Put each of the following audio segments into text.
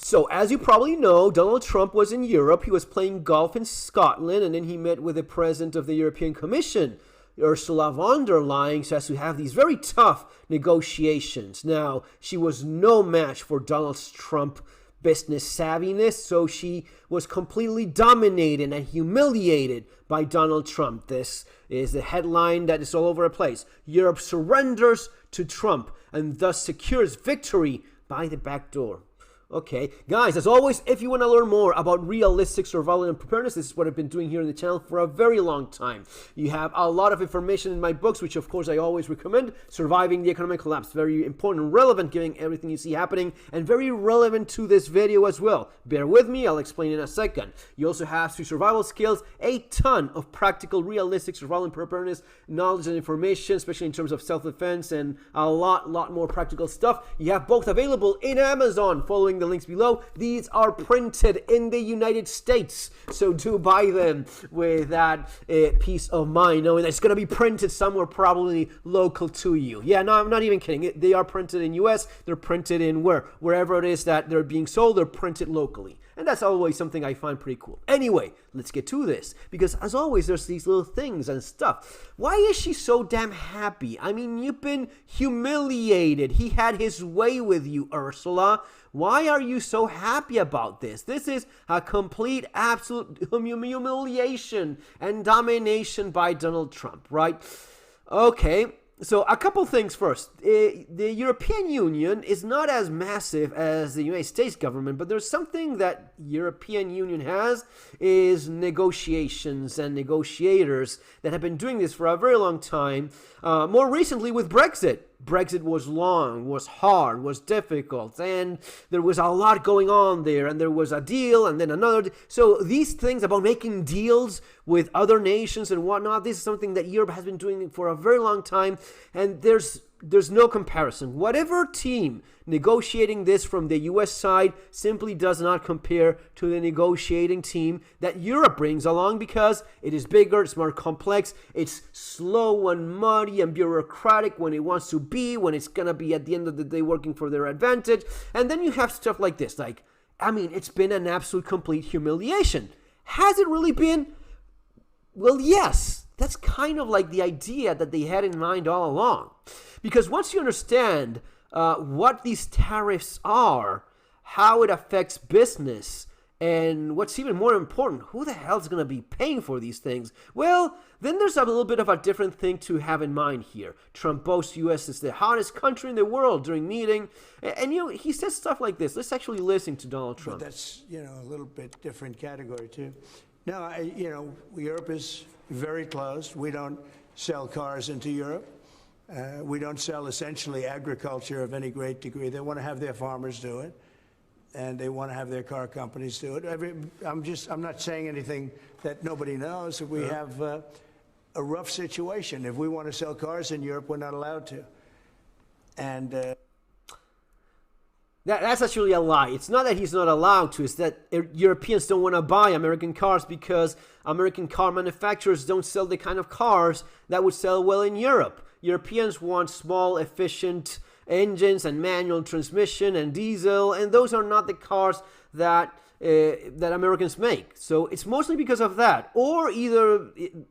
So, as you probably know, Donald Trump was in Europe. He was playing golf in Scotland, and then he met with the president of the European Commission, Ursula von der Leyen, so as to have these very tough negotiations. Now, she was no match for Donald Trump business savviness, so she was completely dominated and humiliated by Donald Trump. This is the headline that is all over the place. Europe surrenders to Trump and thus secures victory by the back door. Okay, guys, as always, if you want to learn more about realistic survival and preparedness, this is what I've been doing here on the channel for a very long time. You have a lot of information in my books, which of course I always recommend. Surviving the Economic Collapse, very important and relevant given everything you see happening, and very relevant to this video as well. Bear with me, I'll explain in a second. You also have survival skills, a ton of practical, realistic survival and preparedness knowledge and information, especially in terms of self-defense, and a lot more practical stuff. You have both available in Amazon, following the links below. These are printed in the United States, so do buy them with that peace of mind, knowing that it's going to be printed somewhere probably local to you. Yeah, no, I'm not even kidding. They are printed in US. They're printed in wherever it is that they're being sold. They're printed locally, and that's always something I find pretty cool. Anyway, let's get to this, because as always, there's these little things and stuff. Why is she so damn happy? I mean, you've been humiliated. He had his way with you, Ursula. Why are you so happy about this? This is a complete, absolute humiliation and domination by Donald Trump, right? Okay, so a couple things first. The European Union is not as massive as the United States government, but there's something that European Union has, is negotiations and negotiators that have been doing this for a very long time. More recently with Brexit. Brexit was long, was hard, was difficult, and there was a lot going on there, and there was a deal and then another. So these things about making deals with other nations and whatnot, this is something that Europe has been doing for a very long time, and there's no comparison. Whatever team negotiating this from the US side simply does not compare to the negotiating team that Europe brings along, because it is bigger, it's more complex, it's slow and muddy and bureaucratic when it wants to be, when it's gonna be at the end of the day working for their advantage. And then you have stuff like this, like, I mean, it's been an absolute complete humiliation. Has it really been? Well, yes. That's kind of like the idea that they had in mind all along. Because once you understand what these tariffs are, how it affects business, and what's even more important, who the hell's going to be paying for these things? Well, then there's a little bit of a different thing to have in mind here. Trump boasts U.S. is the hottest country in the world during meeting. And you know, he says stuff like this. Let's actually listen to Donald Trump. But that's, you know, a little bit different category, too. No, you know, Europe is very closed. We don't sell cars into Europe. We don't sell essentially agriculture of any great degree. They want to have their farmers do it, and they want to have their car companies do it. I'm not saying anything that nobody knows. We have a rough situation. If we want to sell cars in Europe, we're not allowed to. And that's actually a lie. It's not that he's not allowed to. It's that Europeans don't want to buy American cars because American car manufacturers don't sell the kind of cars that would sell well in Europe. Europeans want small, efficient engines and manual transmission and diesel, and those are not the cars that Americans make. So it's mostly because of that. Or either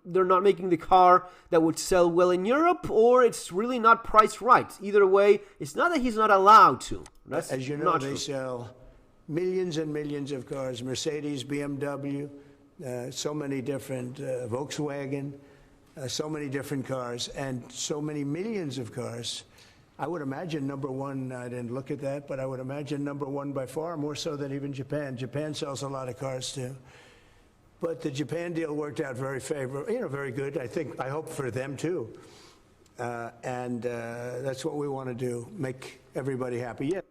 they're not making the car that would sell well in Europe, or it's really not priced right. Either way, it's not that he's not allowed to. That's as you know, they sell millions and millions of cars, Mercedes, BMW, so many different, Volkswagen, so many different cars, and so many millions of cars. I would imagine number one, I didn't look at that, but I would imagine number one by far, more so than even Japan. Japan sells a lot of cars too. But the Japan deal worked out very favorable, you know, very good. I hope for them too. That's what we want to do, make everybody happy. Yeah.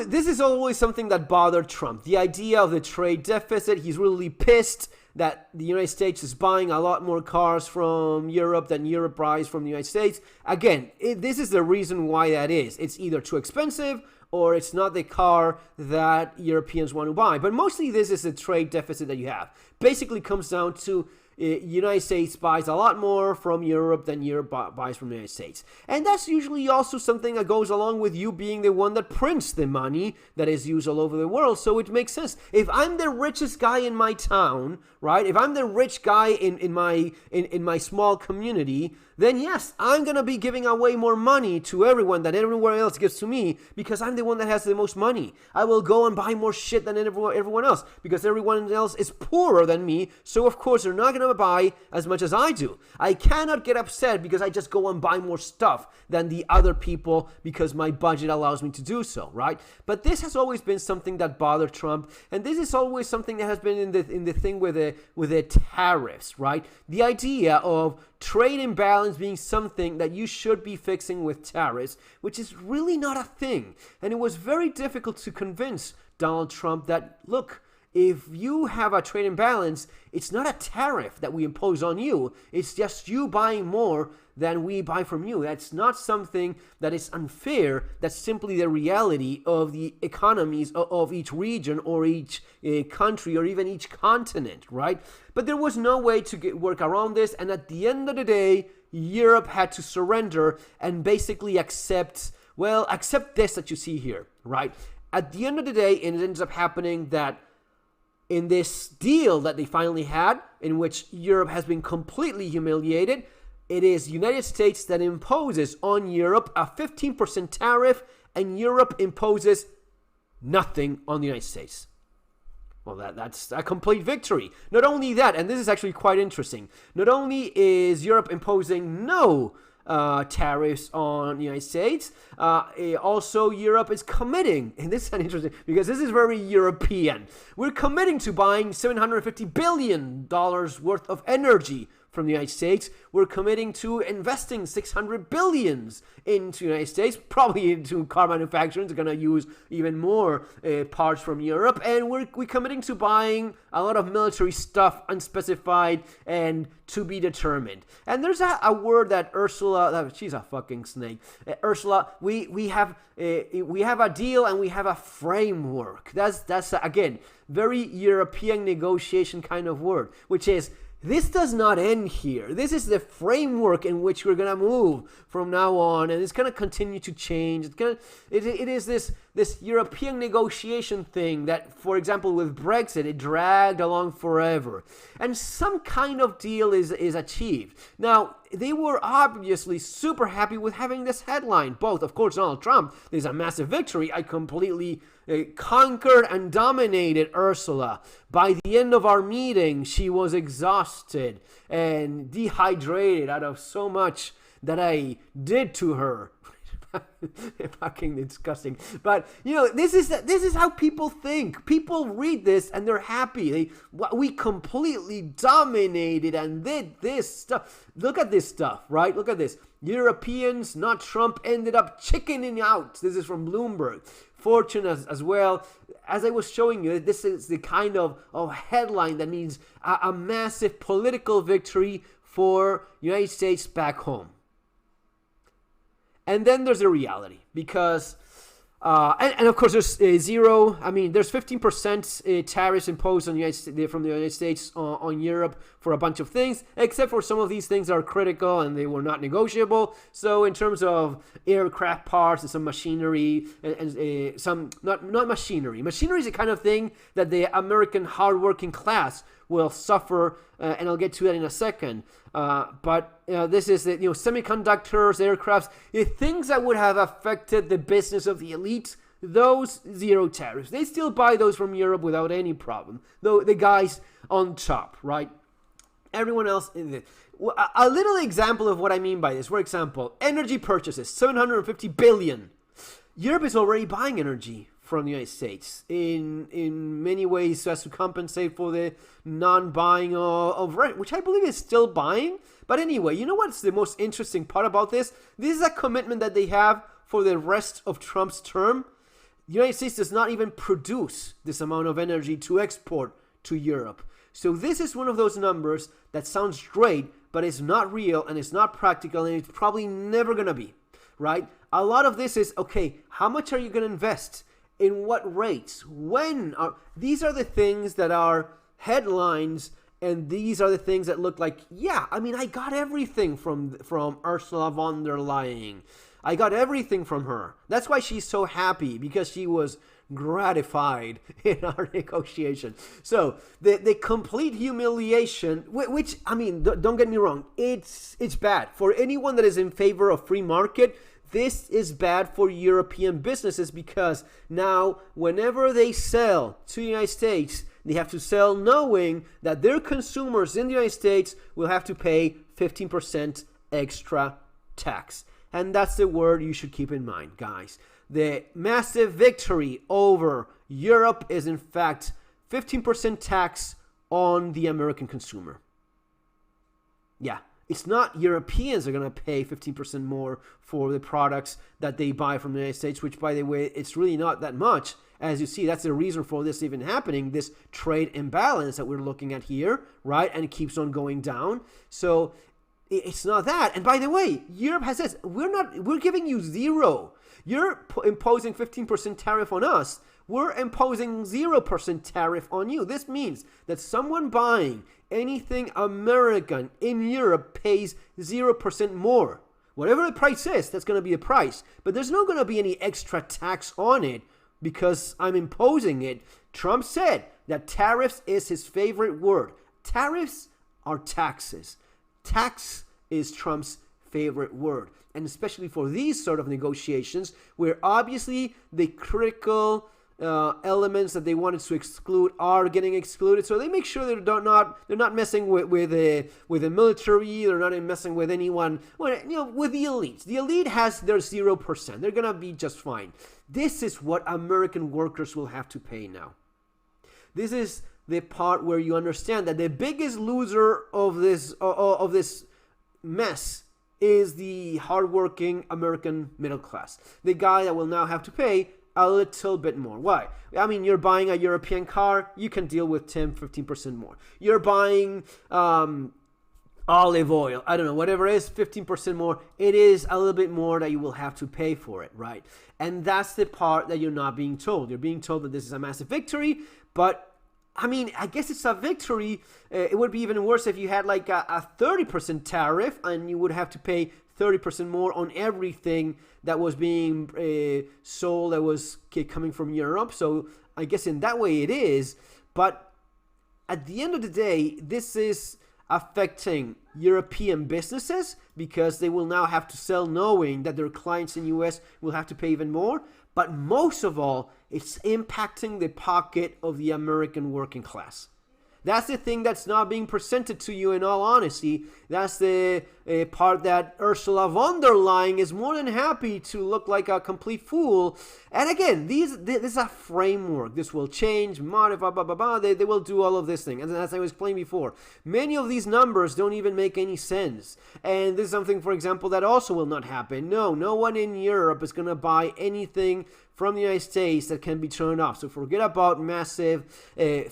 This is always something that bothered Trump. The idea of the trade deficit. He's really pissed that the United States is buying a lot more cars from Europe than Europe buys from the United States. Again, this is the reason why that is. It's either too expensive or it's not the car that Europeans want to buy. But mostly this is a trade deficit that you have. Basically comes down to United States buys a lot more from Europe than Europe buys from the United States. And that's usually also something that goes along with you being the one that prints the money that is used all over the world. So it makes sense. If I'm the richest guy in my town, right? If I'm the rich guy in my small community, then yes, I'm going to be giving away more money to everyone than everywhere else gives to me because I'm the one that has the most money. I will go and buy more shit than everyone else because everyone else is poorer than me. So of course, they're not going to buy as much as I do. I cannot get upset because I just go and buy more stuff than the other people because my budget allows me to do so, right? But this has always been something that bothered Trump, and this is always something that has been in the thing with the tariffs, right? The idea of trade imbalance being something that you should be fixing with tariffs, which is really not a thing. And it was very difficult to convince Donald Trump that, look, if you have a trade imbalance, it's not a tariff that we impose on you. It's just you buying more than we buy from you. That's not something that is unfair. That's simply the reality of the economies of each region or each country or even each continent, right? But there was no way to work around this. And at the end of the day, Europe had to surrender and basically accept this that you see here, right? At the end of the day, it ends up happening that in this deal that they finally had, in which Europe has been completely humiliated, it is United States that imposes on Europe a 15% tariff, and Europe imposes nothing on the United States. Well, that's a complete victory. Not only that, and this is actually quite interesting, not only is Europe imposing no tariffs on the United States, also Europe is committing, and this is interesting because this is very European. We're committing to buying $750 billion worth of energy from the United States. We're committing to investing $600 billion into the United States, probably into car manufacturing. It's going to use even more parts from Europe. And we're committing to buying a lot of military stuff, unspecified and to be determined. And there's a word that Ursula, she's a fucking snake. Ursula, we have a deal and we have a framework. That's again, very European negotiation kind of word, which is, this does not end here. This is the framework in which we're gonna move from now on, and it's gonna continue to change. It is this European negotiation thing that, for example, with Brexit, it dragged along forever, and some kind of deal is achieved. Now, they were obviously super happy with having this headline. Both, of course, Donald Trump, there's a massive victory. I completely conquered and dominated Ursula. By the end of our meeting, she was exhausted and dehydrated out of so much that I did to her. Fucking disgusting. But this is how people think. People read this and they're happy. We completely dominated and did this stuff. Look at this stuff, right? Look at this. Europeans, not Trump, ended up chickening out. This is from Bloomberg. Fortune as well. As I was showing you, this is the kind of headline that means a massive political victory for United States back home. And then there's the reality, because, and of course there's there's 15% tariffs imposed on from the United States on Europe for a bunch of things, except for some of these things that are critical and they were not negotiable. So in terms of aircraft parts and some machinery, and some, not machinery. Machinery is the kind of thing that the American hardworking class will suffer, and I'll get to that in a second. But this is the semiconductors, aircrafts, things that would have affected the business of the elite. Those zero tariffs. They still buy those from Europe without any problem. Though the guys on top, right? Everyone else. A little example of what I mean by this. For example, energy purchases, $750 billion. Europe is already buying energy from the United States in many ways so as to compensate for the non-buying of rent, which I believe is still buying. But anyway, you know what's the most interesting part about this? This is a commitment that they have for the rest of Trump's term. The United States does not even produce this amount of energy to export to Europe. So this is one of those numbers that sounds great, but it's not real and it's not practical, and it's probably never going to be, right? A lot of this is, okay, how much are you going to invest? In what rates? When? These are the things that are headlines And these are the things that look like, yeah, I mean, I got everything from Ursula von der Leyen. I got everything from her. That's why she's so happy, because she was gratified in our negotiation. So the complete humiliation, which, I mean, don't get me wrong, it's bad for anyone that is in favor of free market. This is bad for European businesses, because now whenever they sell to the United States, they have to sell knowing that their consumers in the United States will have to pay 15% extra tax. And that's the word you should keep in mind, guys. The massive victory over Europe is, in fact, 15% tax on the American consumer. Yeah, it's not Europeans are going to pay 15% more for the products that they buy from the United States, which, by the way, it's really not that much. As you see, that's the reason for this even happening, this trade imbalance that we're looking at here, right? And it keeps on going down. So it's not that. And by the way, Europe has said, we're giving you zero. You're imposing 15% tariff on us. We're imposing 0% tariff on you. This means that someone buying anything American in Europe pays 0% more. Whatever the price is, that's going to be the price. But there's not going to be any extra tax on it because I'm imposing it. Trump said that tariffs is his favorite word. Tariffs are taxes. Tax is Trump's favorite word. And especially for these sort of negotiations, where obviously the critical elements that they wanted to exclude are getting excluded, so they make sure they're not messing with the military. They're not messing with anyone. Well, with the elites. The elite has their 0%. They're gonna be just fine. This is what American workers will have to pay now. This is the part where you understand that the biggest loser of this mess is the hardworking American middle class. The guy that will now have to pay a little bit more. Why? I mean, you're buying a European car, you can deal with 10-15% more. You're buying olive oil, I don't know, whatever it is, 15% more. It is a little bit more that you will have to pay for it, right? And that's the part that you're not being told. You're being told that this is a massive victory, but I mean, I guess it's a victory. It would be even worse if you had like a 30% tariff and you would have to pay 30% more on everything that was being sold that was coming from Europe. So I guess in that way it is. But at the end of the day, this is affecting European businesses because they will now have to sell knowing that their clients in the US will have to pay even more. But most of all, it's impacting the pocket of the American working class. That's the thing that's not being presented to you in all honesty. That's the part that Ursula von der Leyen is more than happy to look like a complete fool. And again, this is a framework. This will change, modify, blah, blah, blah. They will do all of this thing. And as I was explaining before, many of these numbers don't even make any sense. And this is something, for example, that also will not happen. No one in Europe is going to buy anything from the United States that can be turned off. So forget about massive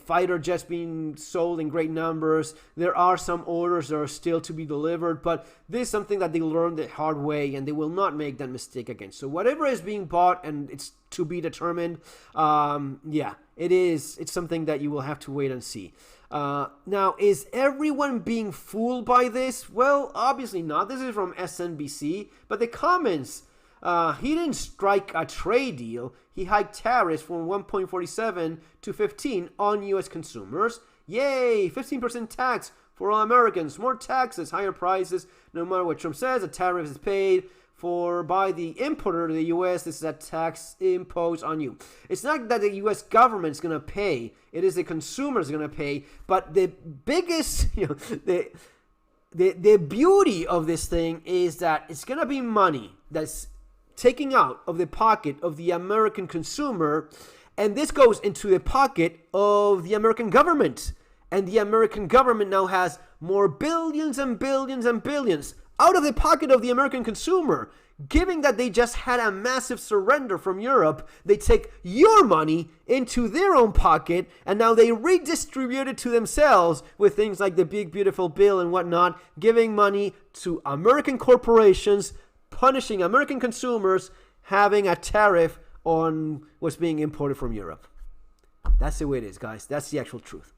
fighter jets being sold in great numbers. There are some orders that are still to be delivered, but this is something that they learned the hard way, and they will not make that mistake again. So whatever is being bought, and it's to be determined, yeah, it's something that you will have to wait and see. Now, is everyone being fooled by this? Well, obviously not. This is from SNBC, but the comments, he didn't strike a trade deal. He hiked tariffs from 1.47 to 15 on U.S. consumers. Yay, 15% tax for all Americans. More taxes, higher prices. No matter what Trump says, a tariff is paid for by the importer to the U.S. This is a tax imposed on you. It's not that the U.S. government is going to pay. It is the consumers going to pay. But the biggest, the beauty of this thing is that it's going to be money that's taking out of the pocket of the American consumer, and this goes into the pocket of the American government. And the American government now has more billions and billions and billions out of the pocket of the American consumer. Given that they just had a massive surrender from Europe, they take your money into their own pocket, and now they redistribute it to themselves with things like the big beautiful bill and whatnot, giving money to American corporations, punishing American consumers, having a tariff on what's being imported from Europe. That's the way it is, guys. That's the actual truth.